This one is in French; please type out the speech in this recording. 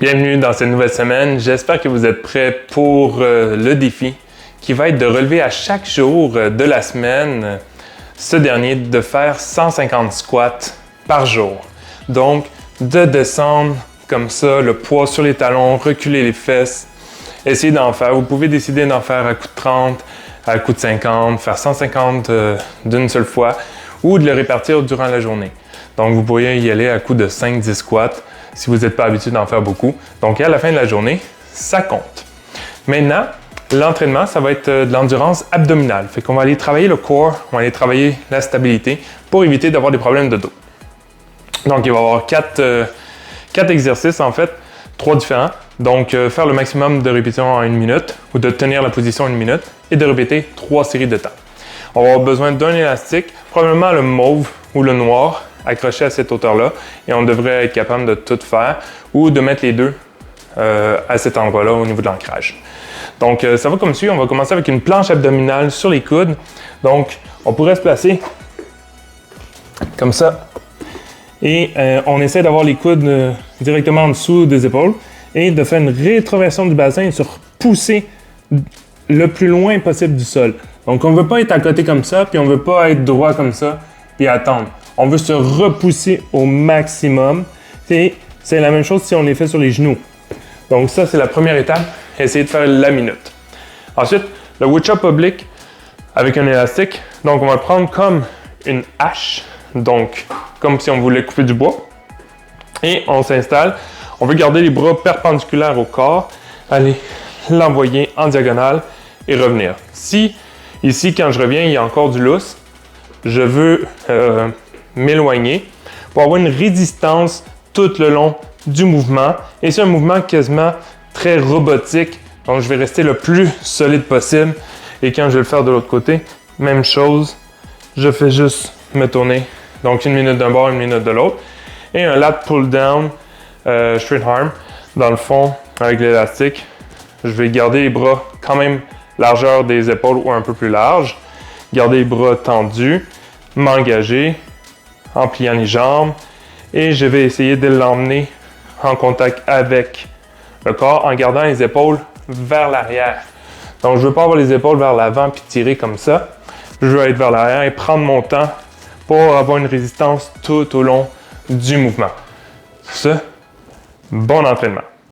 Bienvenue dans cette nouvelle semaine. J'espère que vous êtes prêts pour le défi qui va être de relever à chaque jour de la semaine ce dernier de faire 150 squats par jour. Donc, de descendre comme ça, le poids sur les talons, reculer les fesses, essayer d'en faire. Vous pouvez décider d'en faire à coup de 30, à coup de 50, faire 150 d'une seule fois ou de le répartir durant la journée. Donc, vous pourriez y aller à coup de 5-10 squats si vous n'êtes pas habitué d'en faire beaucoup. Donc, à la fin de la journée, ça compte. Maintenant, l'entraînement, ça va être de l'endurance abdominale. Fait qu'on va aller travailler le corps, on va aller travailler la stabilité pour éviter d'avoir des problèmes de dos. Donc, il va y avoir 4 exercices en fait, 3 différents. Donc, faire le maximum de répétitions en 1 minute ou de tenir la position 1 minute et de répéter 3 séries de temps. On va avoir besoin d'un élastique, probablement le mauve ou le noir, accroché à cette hauteur-là et on devrait être capable de tout faire ou de mettre les deux à cet endroit-là au niveau de l'ancrage. Donc, ça va comme suit. On va commencer avec une planche abdominale sur les coudes. Donc, on pourrait se placer comme ça et on essaie d'avoir les coudes directement en dessous des épaules et de faire une rétroversion du bassin et se repousser le plus loin possible du sol. Donc, on ne veut pas être à côté comme ça, puis on ne veut pas être droit comme ça, puis attendre. On veut se repousser au maximum. Et c'est la même chose si on les fait sur les genoux. Donc, ça, c'est la première étape. Essayez de faire la minute. Ensuite, le push-up oblique avec un élastique. Donc, on va le prendre comme une hache. Donc, comme si on voulait couper du bois. Et on s'installe. On veut garder les bras perpendiculaires au corps. Aller l'envoyer en diagonale et revenir. Si, ici, quand je reviens, il y a encore du lousse, je veux m'éloigner pour avoir une résistance tout le long du mouvement. Et c'est un mouvement quasiment très robotique. Donc, je vais rester le plus solide possible. Et quand je vais le faire de l'autre côté, même chose. Je fais juste me tourner. Donc, 1 minute d'un bord, 1 minute de l'autre. Et un lat pull down, straight arm, dans le fond, avec l'élastique. Je vais garder les bras quand même largeur des épaules ou un peu plus large. Garder les bras tendus, m'engager en pliant les jambes et je vais essayer de l'emmener en contact avec le corps en gardant les épaules vers l'arrière. Donc, je ne veux pas avoir les épaules vers l'avant puis tirer comme ça. Je veux être vers l'arrière et prendre mon temps pour avoir une résistance tout au long du mouvement. Sur ce, bon entraînement.